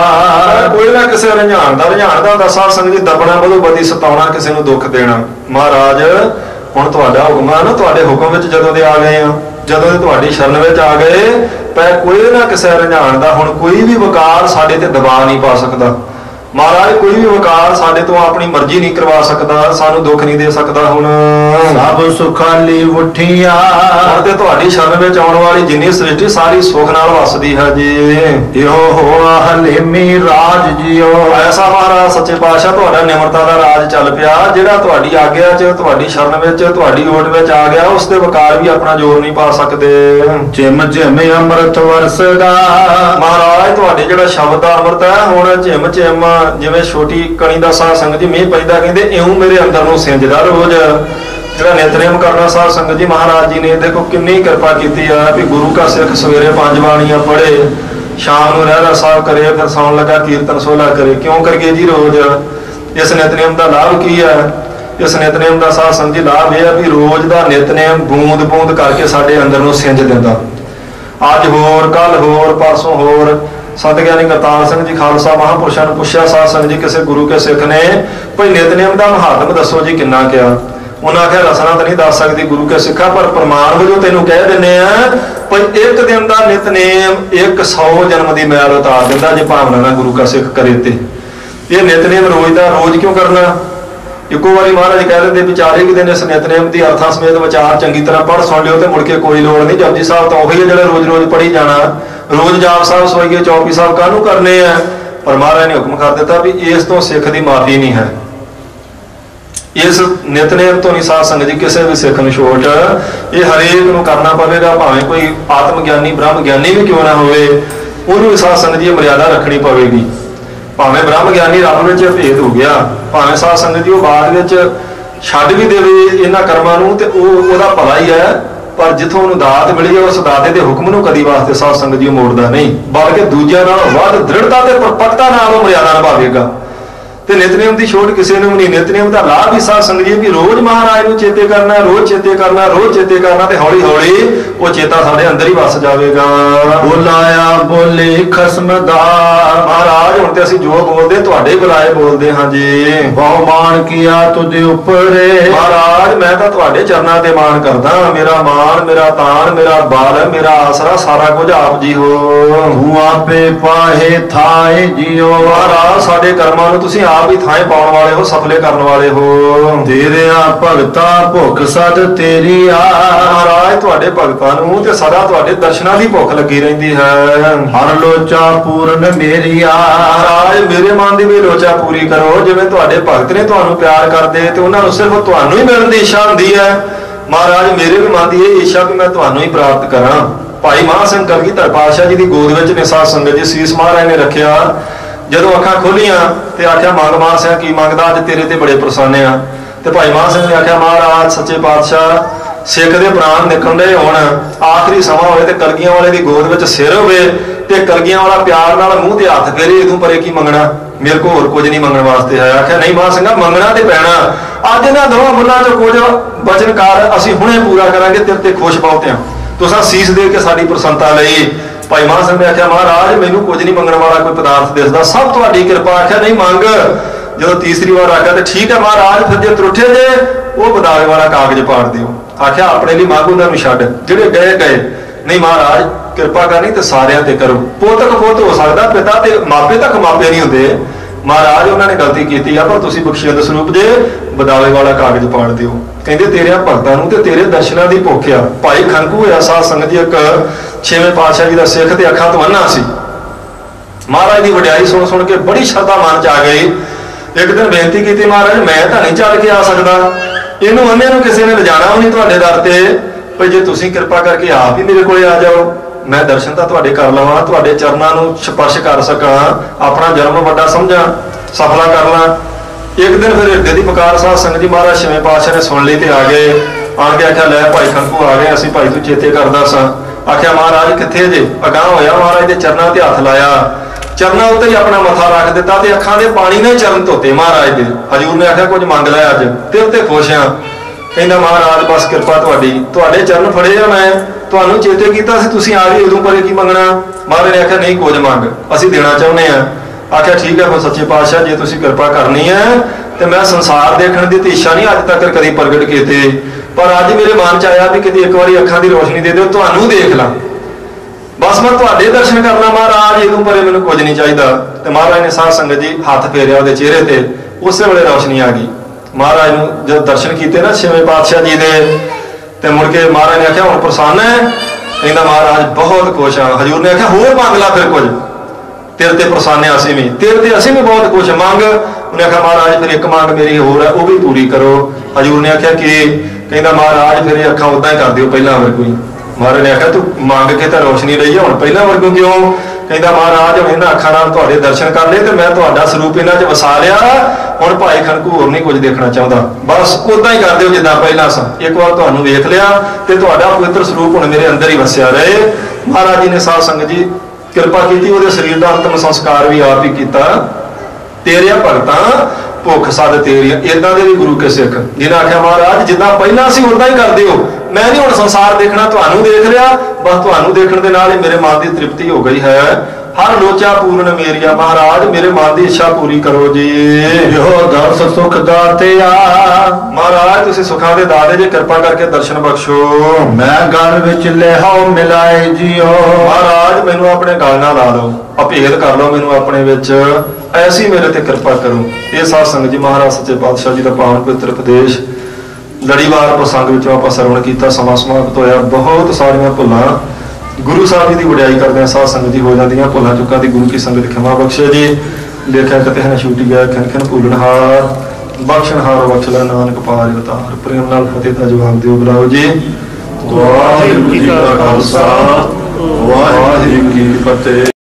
ਕੋਈ ਨਾ ਕਿਸੇ ਰੰਝਾਣ ਦਾ ਦਸਾ ਸੰਗ ਦੀ ਦਬਣਾ ਬਦੋ ਬਦੀ ਸਤਾਉਣਾ, ਕਿਸੇ ਨੂੰ ਦੁੱਖ ਦੇਣਾ। ਮਹਾਰਾਜ ਹੁਣ ਤੁਹਾਡਾ ਹੁਕਮ ਹੈ ਨਾ, ਤੁਹਾਡੇ ਹੁਕਮ ਵਿੱਚ ਜਦੋਂ ਦੇ ਆ ਗਏ ਆ, ਜਦੋਂ ਦੇ ਤੁਹਾਡੀ ਸ਼ਰਨ ਵਿੱਚ ਆ ਗਏ, ਪੈ ਕੋਈ ਨਾ ਕਿਸੇ ਰੰਝਾਣ ਦਾ। ਹੁਣ ਕੋਈ ਵੀ ਵਕਾਰ ਸਾਡੇ ਤੇ ਦਬਾਅ ਨਹੀਂ ਪਾ ਸਕਦਾ। ਮਹਾਰਾਜ ਕੋਈ ਵੀ ਵਕਾਰ ਸਾਡੇ ਤੋਂ ਆਪਣੀ ਮਰਜ਼ੀ ਨਹੀਂ ਕਰਵਾ ਸਕਦਾ, ਸਾਨੂੰ ਦੁੱਖ ਨਹੀਂ ਦੇ ਸਕਦਾ। ਹੁਣ ਸਭ ਸੁਖਾਲੀ ਉਠੀਆਂ। ਹੁਣ ਤੇ ਤੁਹਾਡੀ ਸ਼ਰਨ ਵਿੱਚ ਆਉਣ ਵਾਲੀ ਜਿੰਨੀ ਸ੍ਰਿਸ਼ਟੀ ਸਾਰੀ ਸੁਖ ਨਾਲ ਵਸਦੀ ਹੈ ਜੀ। ਇਹੋ ਹੋਆ ਹਲੇਮੀ ਰਾਜ ਜਿਓ। ਐਸਾ ਮਹਾਰਾਜ ਸੱਚੇ ਪਾਤਸ਼ਾਹ ਤੁਹਾਡਾ ਨਿਮਰਤਾ ਦਾ ਰਾਜ ਚੱਲ ਪਿਆ, ਜਿਹੜਾ ਤੁਹਾਡੀ ਆਗਿਆ 'ਚ, ਤੁਹਾਡੀ ਸ਼ਰਨ ਵਿੱਚ, ਤੁਹਾਡੀ ਓਟ ਵਿੱਚ ਆ ਗਿਆ, ਉਸ ਦੇ ਵਕਾਰ ਵੀ ਆਪਣਾ ਜ਼ੋਰ ਨਹੀਂ ਪਾ ਸਕਦੇ। ਝਿਮ ਝਿਮ ਅੰਮ੍ਰਿਤ ਵਰਸਦਾ। ਮਹਾਰਾਜ ਤੁਹਾਡੇ ਜਿਹੜਾ ਸ਼ਬਦ ਦਾ ਅੰਮ੍ਰਿਤ ਹੈ, ਹੁਣ ਝਿਮ ਝਿਮ ਜਿਵੇਂ ਛੋਟੀ ਕਣੀ ਦਾ ਸਾਧ ਸੰਗਤ ਜੀ ਮੀਂਹ ਪੈਂਦਾ, ਕਹਿੰਦੇ ਇਉਂ ਮੇਰੇ ਅੰਦਰ ਨੂੰ ਸਿੰਜਦਾ ਰੋਜ਼। ਜਿਹੜਾ ਨਿਤਨੇਮ ਕਰਨਾ ਸਾਧ ਸੰਗਤ ਜੀ, ਮਹਾਰਾਜ ਜੀ ਨੇ ਦੇਖੋ ਕਿੰਨੀ ਕਿਰਪਾ ਕੀਤੀ ਆ ਵੀ ਗੁਰੂ ਕਾ ਸਿੱਖ ਸਵੇਰੇ 5 ਬਾਣੀਆਂ ਪੜ੍ਹੇ, ਸ਼ਾਮ ਨੂੰ ਰਹਿਰਾਸ ਸਾਹਿਬ ਕਰੇ, ਫਿਰ ਸੌਣ ਲੱਗਾ ਕੀਰਤਨ ਸੋਹਲਾ ਕਰੇ। ਕਿਉਂ ਕਰੀਏ ਜੀ ਰੋਜ਼? ਇਸ ਨਿਤਨੇਮ ਦਾ ਲਾਭ ਕੀ ਹੈ? ਇਸ ਨਿਤਨੇਮ ਦਾ ਸਾਧ ਸੰਗਤ ਜੀ ਲਾਭ ਇਹ ਹੈ ਵੀ ਰੋਜ਼ ਦਾ ਨਿਤਨੇਮ ਬੂੰਦ ਬੂੰਦ ਕਰਕੇ ਸਾਡੇ ਅੰਦਰ ਨੂੰ ਸਿੰਜ ਦਿੰਦਾ। ਅੱਜ ਹੋਰ, ਕੱਲ ਹੋਰ, ਪਰਸੋਂ ਹੋਰ। ਸੰਤ ਗਿਆਨੀ ਕਰਤਾਰ ਸਿੰਘ ਜੀ ਖਾਲਸਾ ਮਹਾਂਪੁਰਸ਼ਾਂ ਨੂੰ ਪੁੱਛਿਆ ਸਾਧ ਸੰਗਤ ਜੀ ਕਿਸੇ ਗੁਰੂ ਕੇ ਸਿੱਖ ਨੇ, ਭਈ ਨਿਤਨੇਮ ਦਾ ਮਹਾਤਮ ਦੱਸੋ ਜੀ ਕਿੰਨਾ ਕਿਆ? ਉਹਨਾਂ ਆਖਿਆ ਰਸਨਾ ਤਾਂ ਨਹੀਂ ਦੱਸ ਸਕਦੀ ਗੁਰੂ ਕੇ ਸਿੱਖਾ, ਪਰ ਪ੍ਰਮਾਣ ਵਜੋਂ ਤੈਨੂੰ ਕਹਿ ਦਿੰਦੇ ਆ ਭਈ ਇੱਕ ਦਿਨ ਦਾ ਨਿਤਨੇਮ 100 ਜਨਮ ਦੀ ਮੈਲ ਉਤਾਰ ਦਿੰਦਾ, ਜੇ ਭਾਵਨਾ ਨਾਲ ਗੁਰੂ ਕਾ ਸਿੱਖ ਕਰੇ ਤੇ। ਇਹ ਨਿਤਨੇਮ ਰੋਜ਼ ਦਾ ਰੋਜ਼ ਕਿਉਂ ਕਰਨਾ? ਇੱਕੋ ਵਾਰੀ ਮਹਾਰਾਜ ਕਹਿ ਦਿੰਦੇ ਵਿਚਾਰੇ ਕਿ ਦਿਨ ਇਸ ਨਿਤਨੇਮ ਦੀ ਅਰਥਾਂ ਸਮੇਤ ਵਿਚਾਰ ਚੰਗੀ ਤਰ੍ਹਾਂ ਪੜ੍ਹ ਸੁਣ ਲਿਓ ਤੇ ਮੁੜ ਕੇ ਕੋਈ ਲੋੜ ਨਹੀਂ। ਜਪਜੀ ਸਾਹਿਬ ਤਾਂ ਉਹੀ ਹੈ ਜਿਹੜਾ ਰੋਜ਼ ਰੋਜ਼ ਪੜ੍ਹੀ ਜਾਣਾ। ਰੋਜ਼ ਜਾਪ ਸਾਹਿਬ ਸੋਈਏ, ਚੌਪੀ ਸਾਹਿਬ ਕਾਹਨੂੰ ਕਰਨੇ ਆ? ਪਰ ਮਹਾਰਾਜ ਨੇ ਹੁਕਮ ਕਰ ਦਿੱਤਾ ਵੀ ਇਸ ਤੋਂ ਸਿੱਖ ਦੀ ਮਾਫੀ ਨਹੀਂ ਹੈ। ਇਸ ਨਿਤਨੇਮ ਤੋਂ ਨਹੀਂ ਸਾਧ ਸੰਗਤ ਜੀ ਕਿਸੇ ਵੀ ਸਿੱਖ ਨੂੰ ਛੋਟ। ਇਹ ਹਰੇਕ ਨੂੰ ਕਰਨਾ ਪਵੇਗਾ, ਭਾਵੇਂ ਕੋਈ ਆਤਮ ਗਿਆਨੀ ਬ੍ਰਹਮ ਗਿਆਨੀ ਵੀ ਕਿਉਂ ਨਾ ਹੋਵੇ, ਉਹਨੂੰ ਵੀ ਸਾਧ ਸੰਗਤ ਜੀ ਮਰਿਆਦਾ ਰੱਖਣੀ ਪਵੇਗੀ। ਭਾਵੇਂ ਬ੍ਰਹਮ ਗਿਆਨੀ ਰੱਬ ਵਿੱਚ ਭੇਦ ਹੋ ਗਿਆ, ਭਾਵੇਂ ਸਾਧ ਸੰਗਤ ਜੀ ਉਹ ਬਾਅਦ ਵਿੱਚ ਛੱਡ ਵੀ ਦੇਵੇ ਇਹਨਾਂ ਕਰਮਾਂ ਨੂੰ, ਤੇ ਉਹਦਾ ਭਲਾ ਹੀ ਹੈ। ਪਰ ਜਿੱਥੋਂ ਉਹਨੂੰ ਦਾਤ ਮਿਲੀ ਹੈ, ਉਸ ਦਾਤੇ ਦੇ ਹੁਕਮ ਨੂੰ ਕਦੀ ਵਾਸਤੇ ਸਾਧ ਸੰਗਤ ਜੀ ਮੋੜਦਾ ਨਹੀਂ, ਬਲਕਿ ਦੂਜਿਆਂ ਨਾਲੋਂ ਵੱਧ ਦ੍ਰਿੜਤਾ ਤੇ ਪਰਪੱਕਤਾ ਨਾਲ ਉਹ ਮਰਿਆਦਾ ਨਿਭਾਵੇਗਾ। ਤੇ ਨਿਤਨੇਮ ਦੀ ਛੋਟ ਕਿਸੇ ਨੂੰ ਵੀ ਨਹੀਂ। ਨਿਤਨੇਮ ਦਾ ਲਾਭ ਵੀ ਸਾਧ ਸੰਗਤ ਜੀ ਵੀ ਰੋਜ਼ ਮਹਾਰਾਜ ਨੂੰ ਚੇਤੇ ਕਰਨਾ, ਰੋਜ਼ ਚੇਤੇ ਕਰਨਾ, ਰੋਜ਼ ਚੇਤੇ ਕਰਨਾ, ਤੇ ਹੌਲੀ ਹੌਲੀ ਉਹ ਚੇਤਾ ਸਾਡੇ ਅੰਦਰ ਹੀ ਵਸ ਜਾਵੇਗਾ। ਬੋਲਾਇਆ ਬੋਲੇ ਖਸਮ ਦਾ। ਮਹਾਰਾਜ ਹੁਣ ਤੇ ਅਸੀਂ ਜੋ ਬੋਲਦੇ ਤੁਹਾਡੇ ਬੁਲਾਏ ਬੋਲਦੇ ਹਾਂ ਜੀ। ਬਹੁ ਮਾਣ ਕੀਆ ਤੁਝੇ ਉੱਪਰੇ। ਮਹਾਰਾਜ ਮੈਂ ਤਾਂ ਤੁਹਾਡੇ ਚਰਨਾਂ ਤੇ ਮਾਣ ਕਰਦਾ। ਮੇਰਾ ਮਾਣ, ਮੇਰਾ ਤਾਣ, ਮੇਰਾ ਬਲ, ਮੇਰਾ ਆਸਰਾ ਸਾਰਾ ਕੁਝ ਆਪ ਜੀ ਹੋ। ਤੂੰ ਆਪੇ ਪਾਹੇ ਥਾਏ ਜਿਓ। ਮਹਾਰਾਜ ਸਾਡੇ ਕਰਮਾਂ ਨੂੰ ਤੁਸੀਂ ਆਪ ਹੀ ਥਾਂ ਪਾਉਣ ਵਾਲੇ ਹੋ, ਸਫਲੇ ਕਰਨ ਵਾਲੇ ਹੋ। ਤੇਰਿਆਂ ਭਗਤਾ ਭੁੱਖ ਸਦ ਤੇਰੀ ਆ। ਮਹਾਰਾਜ ਤੁਹਾਡੇ ਭਗਤਾਂ ਨੂੰ ਤੇ ਸਦਾ ਤੁਹਾਡੇ ਦਰਸ਼ਨਾਂ ਦੀ ਭੁੱਖ ਲੱਗੀ ਰਹਿੰਦੀ ਹੈ। ਹਰ ਲੋਚਾ ਪੂਰਨ ਮੇਰੀ ਆ। ਮਹਾਰਾਜ ਮੇਰੇ ਮਨ ਦੀ ਵੀ ਲੋਚਾ ਪੂਰੀ ਕਰੋ। ਜਿਵੇਂ ਤੁਹਾਡੇ ਭਗਤ ਨੇ ਤੁਹਾਨੂੰ ਪਿਆਰ ਕਰਦੇ ਤੇ ਉਹਨਾਂ ਨੂੰ ਸਿਰਫ ਤੁਹਾਨੂੰ ਹੀ ਮਿਲਣ ਦੀ ਇੱਛਾ ਹੁੰਦੀ ਹੈ, ਮਹਾਰਾਜ ਮੇਰੇ ਵੀ ਮਨ ਦੀ ਇਹ ਇੱਛਾ ਵੀ ਮੈਂ ਤੁਹਾਨੂੰ ਹੀ ਪ੍ਰਾਪਤ ਕਰਾਂ। ਭਾਈ ਮਹਾਂ ਸਿੰਘ ਕਲਗੀਧਰ ਪਾਤਸ਼ਾਹ ਜੀ ਦੀ ਗੋਦ ਵਿੱਚ ਨੇ ਸਾਧ ਸੰਗਤ ਜੀ ਸੀਸ ਮਹਾਰਾਜ ਨੇ ਰੱਖਿਆ। ਜਦੋਂ ਅੱਖਾਂ ਖੋਲੀਆਂ ਤੇ ਆਖਿਆ ਮੰਗ ਮਹਾਂ ਸਿੰਘ ਕੀ ਮੰਗਦਾ, ਅੱਜ ਤੇਰੇ ਤੇ ਬੜੇ ਪ੍ਰਸੰਨ ਆ। ਤੇ ਭਾਈ ਮਹਾਂ ਸਿੰਘ ਨੇ ਆਖਿਆ ਮਹਾਰਾਜ ਸੱਚੇ ਪਾਤਸ਼ਾਹ ਸਿੱਖ ਦੇ ਪ੍ਰਾਣ ਨਿਕਲਣ ਦੇ ਹੋਣ, ਆਖਰੀ ਸਮਾਂ ਹੋਵੇ ਤੇ ਕਲਗੀਆਂ ਵਾਲੇ ਦੀ ਗੋਦ ਵਿੱਚ ਸਿਰ ਹੋਵੇ ਤੇ ਕਲਗੀਆਂ ਵਾਲਾ ਪਿਆਰ ਨਾਲ ਮੂੰਹ ਤੇ ਹੱਥ ਫੇਰੇ, ਇਦੋਂ ਪਰੇ ਕੀ ਮੰਗਣਾ? ਮੇਰੇ ਕੋਲ ਹੋਰ ਕੁਝ ਨਹੀਂ ਮੰਗਣ ਵਾਸਤੇ ਹੈ। ਆਖਿਆ ਨਹੀਂ ਮਹਾਂ ਸਿੰਘਾ ਮੰਗਣਾ ਤੇ ਪੈਣਾ। ਅੱਜ ਇਹਨਾਂ ਦੋਵਾਂ ਮੁੱਲਾਂ ਚੋਂ ਕੁਝ ਵਚਨਕਾਰ ਅਸੀਂ ਹੁਣੇ ਪੂਰਾ ਕਰਾਂਗੇ, ਤੇਰੇ ਤੇ ਖੁਸ਼ ਬਹੁਤ ਆ। ਤੁਸੀਂ ਸੀਸ ਦੇ ਕੇ ਸਾਡੀ ਪ੍ਰਸੰਨਤਾ ਲਈ। ਭਾਈ ਮਹਾਂ ਸਿੰਘ ਨੇ ਆਖਿਆ ਮਹਾਰਾਜ ਮੈਨੂੰ ਕੁਝ ਨਹੀਂ ਮੰਗਣ ਵਾਲਾ ਕੋਈ ਪਦਾਰਥ ਦਿਸਦਾ, ਸਭ ਤੁਹਾਡੀ ਕਿਰਪਾ। ਆਖਿਆ ਨਹੀਂ ਮੰਗ। ਜਦੋਂ ਤੀਸਰੀ ਵਾਰ ਆਖਿਆ ਤੇ ਠੀਕ ਹੈ ਮਹਾਰਾਜ, ਫਿਰ ਜੇ ਤਰੁੱਠੇ ਜੇ ਉਹ ਬਦਾਵੇ ਵਾਲਾ ਕਾਗਜ਼ ਪਾੜ ਦਿਓ। ਆਖਿਆ ਆਪਣੇ ਲਈ ਮੰਗ, ਉਹਨਾਂ ਨੂੰ ਛੱਡ, ਜਿਹੜੇ ਗਏ ਗਏ। ਨਹੀਂ ਮਹਾਰਾਜ ਕਿਰਪਾ ਕਰਨੀ ਤੇ ਸਾਰਿਆਂ ਤੇ ਕਰੋ। ਪੋਤਕ ਪੁੱਤ ਹੋ ਸਕਦਾ, ਪਿਤਾ ਤੇ ਮਾਪੇ ਤੱਕ ਮਾਪੇ ਨਹੀਂ ਹੁੰਦੇ। ਮਹਾਰਾਜ ਉਹਨਾਂ ਨੇ ਗਲਤੀ ਕੀਤੀ ਆ, ਪਰ ਤੁਸੀਂ ਬਖਸ਼ਿਸ਼ ਸਰੂਪ ਜੇ ਬਦਾਵੇ ਵਾਲਾ ਕਾਗਜ਼ ਪਾੜ ਦਿਓ। ਕਹਿੰਦੇ ਤੇਰਿਆਂ ਭਗਤਾਂ ਨੂੰ ਤੇ ਤੇਰੇ ਦਰਸ਼ਨਾਂ ਦੀ ਭੁੱਖ ਆ। ਭਾਈ ਖੰਕੂ ਹੋਇਆ ਸਾਧ ਸੰਗਤ ਜੀ, ਇੱਕ 6ਵੇਂ ਪਾਤਸ਼ਾਹ ਜੀ ਦਾ ਸਿੱਖ ਤੇ ਅੱਖਾਂ ਤੋਂ ਅੰਨਾ ਸੀ। ਮਹਾਰਾਜ ਦੀ ਵਡਿਆਈ ਸੁਣ ਸੁਣ ਕੇ ਬੜੀ ਸ਼ਰਧਾ ਮਨ ਚ ਆ ਗਈ। ਇੱਕ ਦਿਨ ਬੇਨਤੀ ਕੀਤੀ ਮਹਾਰਾਜ ਮੈਂ ਤਾਂ ਨਹੀਂ ਚੱਲ ਕੇ ਆ ਸਕਦਾ, ਇਹਨੂੰ ਅੰਨੇ ਨੂੰ ਕਿਸੇ ਨੇ ਲਿਜਾਣਾ ਵੀ ਨਹੀਂ ਤੁਹਾਡੇ ਦਰ ਤੇ, ਪਰ ਜੇ ਤੁਸੀਂ ਕਿਰਪਾ ਕਰਕੇ ਆਪ ਹੀ ਮੇਰੇ ਕੋਲੇ ਆ ਜਾਓ, ਮੈਂ ਦਰਸ਼ਨ ਤਾਂ ਤੁਹਾਡੇ ਕਰ ਲਵਾਂ, ਤੁਹਾਡੇ ਚਰਨਾਂ ਨੂੰ ਸਪਰਸ਼ ਕਰ ਸਕਾਂ, ਆਪਣਾ ਜਨਮ ਵੱਡਾ ਸਮਝਾਂ। सफला कर ला। एक दिन फिर हिरदे की पुकार साध संगत जी महाराज छेवें पातशाह ने सुन ली तो आ गए, आन के आख्या लै भाई खड़कू आ गए, असीं भाई तू चेते करदा सा। आख्या महाराज कित्थे जे? अगांह होया, महाराज के चरणों ते हथ लाया, चरणों उत्ते ही अपना मथा रख दिता ते अखां दे पानी ने चरण धोते महाराज दे। हजूर ने आख्या कुछ मंग लै अज, तेरे ते खुश हाँ। कहंदा महाराज बस किरपा तुहाडी, तुहाडे चरण फड़े आ, मैं तुहानूं चेते कीता सी, तुसीं आ गए, उदों परे की मंगना? महाराज ने आख्या नहीं कुछ मंग, असीं देना चाहुंदे आ। आख्या ठीक है फिर सच्चे पातशाह जे तुसीं किरपा करनी है तो मैं संसार देखने की तो इच्छा नहीं अज तक कभी प्रगट कीते, पर अज मेरे मन च आया भी कितनी एक बार अखां की रोशनी दे दो, तुहानूं देख ला, बस मैं तुहाडे दर्शन करना महाराज, इदों परे मैनूं कुछ नहीं चाहिए। तो महाराज ने साध संगत जी हथ फेरिया उहदे चेहरे ते, उस वेले रोशनी आ गई। महाराज नूं जब दर्शन कीते ना छेवें पातशाह जी दे, ते मुड़ के महाराज ने आख्या हुण प्रसन्न है? कहंदा महाराज बहुत खुश हाँ। हजूर ने आख्या होर मंग ला फिर कुछ, तेरे ते प्रसन्न है असीं भी, तेरे ते असीं भी बहुत खुश मंग। उन्हें आख्या महाराज फिर एक मंग मेरी होर है, वो भी पूरी करो। हजूर ने आख्या कि? कहंदा महाराज फिर अखां उदां ही कर दिओ पहिलां वर्गू ही। महाराज ने आख्या तू मंग के तो रोशनी रही है, हुण पहिलां वर्गू क्यों? कहंदा महाराज हुण इन्हां अखां नाल तुहाडे दर्शन कर लए ते मैं तुहाडा सरूप इन्हां च वसा लिया, हुण भाई खड़कू होर नहीं कुछ देखना चाहुंदा, बस उदां ही कर दिओ जिद्दां पहिलां सा। एक बार तुहानूं वेख लिया ते तुहाडा पवित्र सरूप हुण मेरे अंदर ही वसिया रहे। महाराज जी ने साध संगत जी किरपा की, वो शरीर का अंतिम संस्कार भी आप ही किया। तेरिया भगतां भुख सद तेरी, इदां दे भी गुरु के सिख जिन्हें आख्या महाराज जिद्दां पहिलां सी उदां ही कर दिओ, मैं नहीं हुण संसार देखना, तुहानूं देख लिया, बस तुहानूं देखण दे नाल ही मेरे मन की तृप्ति हो गई है। हर लोचा पूर्ण मेरिया, महाराज मेरे मन की इच्छा पूरी करो जी। जो दर्श सुख दातिया, महाराज तुसीं सुखां दे दाते जे, कृपा करके दर्शन बख्शो। मैं गल विच लिहाओ मिलाए जियो, महाराज मैनू अपने गल नाल ला लो, अभेद कर लो मैनू अपने विच, ऐसी मेरे ते कृपा करो। ये साध संगत जी महाराज सच्चे पातशाह जी का पावन पवित्र उपदेश लड़ीवार प्रसंग विचों आपां सरवण कीता, समां समाप्त होया। बहुत सारियां भुलां गुरु साहब जी की वडियाई करदे साध संगत जी हो जांदियां, भुलां चुकां दी गुरु की संगत क्षमा बख्शे जी। लेखा कते हैं छूटी गया खन खन भूलनहार, बख्शनहार बख्श लै नानक पार अवतार, प्रेम नाल फतेह दा जवाब दिओ बुलाओ जी। वाहिगुरू जी का खालसा वाहिगुरू जी की फतेह।